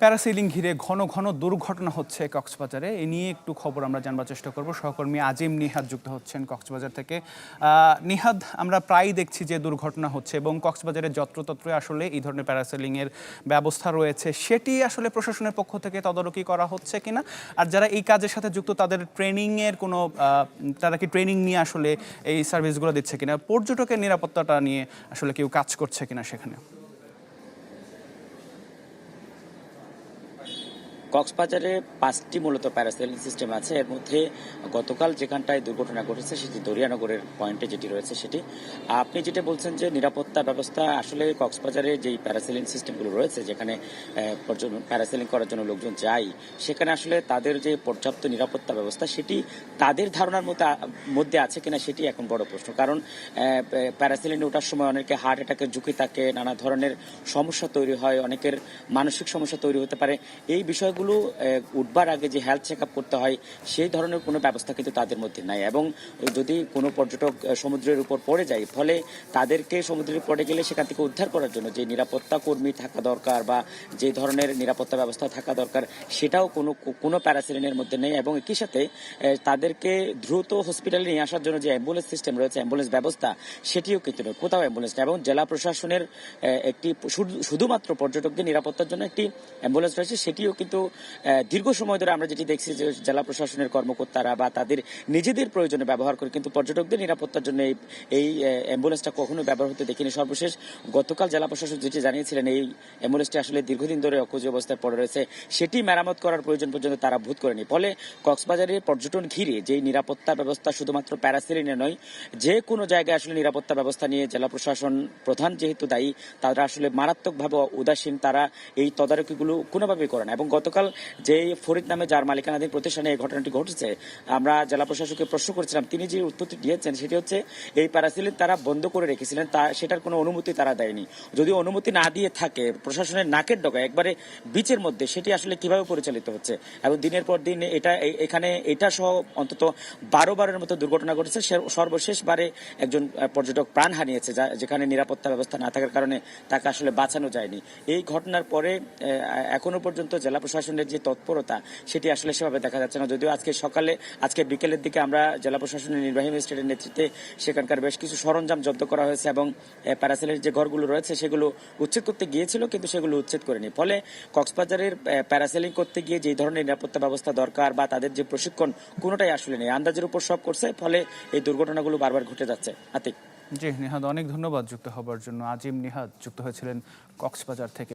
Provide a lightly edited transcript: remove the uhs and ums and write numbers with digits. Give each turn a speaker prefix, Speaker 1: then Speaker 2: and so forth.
Speaker 1: Parasailing ঘিরে ঘন ঘন দুর্ঘটনা হচ্ছে কক্সবাজারে। এ নিয়ে একটু খবর আমরা জানবার চেষ্টা করব। সহকর্মী আজিম নিহাদ যুক্ত হচ্ছেন কক্সবাজার থেকে। নিহাদ, আমরা প্রায়ই দেখছি যে দুর্ঘটনা হচ্ছে এবং কক্সবাজারে যত্রতত্র আসলে এই ধরনের প্যারাসেলিংয়ের ব্যবস্থা রয়েছে, সেটি আসলে প্রশাসনের পক্ষ থেকে তদারকি করা হচ্ছে কিনা, আর যারা এই কাজের সাথে যুক্ত তাদের ট্রেনিংয়ের কোনো তারা কি ট্রেনিং নিয়ে আসলে এই সার্ভিসগুলো দিচ্ছে কিনা, পর্যটকের নিরাপত্তাটা নিয়ে আসলে কেউ কাজ করছে কিনা সেখানে?
Speaker 2: কক্সবাজারে ৫টি মূলত প্যারাসেলিং সিস্টেম আছে। এর মধ্যে গতকাল যেখানটায় দুর্ঘটনা ঘটেছে সেটি দরিয়ানগরের পয়েন্টে যেটি রয়েছে সেটি। আপনি যেটা বলছেন যে নিরাপত্তা ব্যবস্থা, আসলে কক্সবাজারে যেই প্যারাসেলিং সিস্টেমগুলো রয়েছে যেখানে প্যারাসেলিং করার জন্য লোকজন যায়, সেখানে আসলে তাদের যে পর্যাপ্ত নিরাপত্তা ব্যবস্থা সেটি তাদের ধারণার মধ্যে আছে কিনা সেটি এখন বড় প্রশ্ন। কারণ প্যারাসেলিংয়ে ওঠার সময় অনেকে হার্ট অ্যাটাকের ঝুঁকি থাকে, নানা ধরনের সমস্যা তৈরি হয়, অনেকের মানসিক সমস্যা তৈরি হতে পারে। এই বিষয়গুলো উঠবার আগে যে হেলথ চেক আপ করতে হয় সেই ধরনের কোনো ব্যবস্থা কিন্তু তাদের মধ্যে নাই। এবং যদি কোনো পর্যটক সমুদ্রের উপর পড়ে যায়, ফলে তাদেরকে সমুদ্রে পড়ে গেলে সেখান থেকে উদ্ধার করার জন্য যে নিরাপত্তা কর্মী থাকা দরকার বা যে ধরনের নিরাপত্তা ব্যবস্থা থাকা দরকার সেটাও কোনো প্যারাসেলিনের মধ্যে নেই। এবং একই সাথে তাদেরকে দ্রুত হসপিটালে নিয়ে আসার জন্য যে অ্যাম্বুলেন্স সিস্টেম রয়েছে, অ্যাম্বুলেন্স ব্যবস্থা সেটিও কিন্তু নেই, কোথাও অ্যাম্বুলেন্স নেই। এবং জেলা প্রশাসনের একটি শুধুমাত্র পর্যটকদের নিরাপত্তার জন্য একটি অ্যাম্বুলেন্স রয়েছে, সেটিও কিন্তু দীর্ঘ সময় ধরে আমরা যেটি দেখছি যে জেলা প্রশাসনের কর্মকর্তারা বা তাদের নিজেদের প্রয়োজনে ব্যবহার করে, কিন্তু পর্যটকদের নিরাপত্তার জন্য এই অ্যাম্বুলেন্সটা কখনো ব্যবহার হতে দেখিনি। সর্বশেষ গতকাল জেলা প্রশাসক যেটি জানিয়েছিলেন, এই অ্যাম্বুলেন্সটি আসলে দীর্ঘদিন ধরে অকেজো অবস্থায় পড়ে রয়েছে, সেটি মেরামত করার প্রয়োজন পর্যন্ত তারা বোধ করেনি। ফলে কক্সবাজারে পর্যটন ঘিরে যে নিরাপত্তা ব্যবস্থা শুধুমাত্র প্যারাসেলিনে নয়, যে কোনো জায়গায় আসলে নিরাপত্তা ব্যবস্থা নিয়ে জেলা প্রশাসন প্রধান যেহেতু দায়ী, তারা আসলে মারাত্মকভাবে উদাসীন, তারা এই তদারকিগুলো কোনোভাবেই করে না। এবং গতকাল যে ফরিদ নামে যার মালিকানাধীন প্রতিষ্ঠানে এই ঘটনাটি ঘটেছে, আমরা জেলা প্রশাসককে প্রশ্ন করেছিলাম, তিনি যে উত্তরটি দিয়েছেন সেটি হচ্ছে এই প্যারাসেলিং তারা বন্ধ করে রেখেছিলেন, সেটার কোনো অনুমতি তারা দেয়নি। যদি অনুমতি না দিয়ে থাকে প্রশাসনের নাকের ডগায় একবারে বিচের মধ্যে, সেটি আসলে কিভাবে পরিচালিত হচ্ছে। এবং দিনের পর দিন এটা সহ অন্তত 12বারের মতো দুর্ঘটনা ঘটেছে। সর্বশেষবারে একজন পর্যটক প্রাণ হারিয়েছে, যেখানে নিরাপত্তা ব্যবস্থা না থাকার কারণে তাকে আসলে বাঁচানো যায়নি। এই ঘটনার পরে এখনো পর্যন্ত জেলা প্রশাসনের যে তৎপরতা সেটি আসলে সেভাবে দেখা যাচ্ছে না। যদিও আজকে বিকেলের দিকে আমরা জেলা প্রশাসনের নির্বাহী ম্যাজিস্ট্রেটের নেতৃত্বে সেখানকার বেশ কিছু সরঞ্জাম জব্দ করা হয়েছে এবং প্যারাসেলের যে ঘরগুলো রয়েছে সেগুলো উচ্ছেদ করতে গিয়েছিল, কিন্তু সেগুলো উচ্ছেদ করেনি। ফলে কক্সবাজারের প্যারাসেলিং করতে গিয়ে যে ধরনের নিরাপত্তা ব্যবস্থা দরকার বা তাদের যে প্রশিক্ষণ, কোনোটাই আসলে নেই, আন্দাজের উপর সব করছে। ফলে এই দুর্ঘটনাগুলো বারবার ঘটে যাচ্ছে। আতিক।
Speaker 1: জি নিহাদ, অনেক ধন্যবাদ যুক্ত হবার জন্য। আজিম নিহাদ যুক্ত হয়েছিলেন কক্সবাজার থেকে।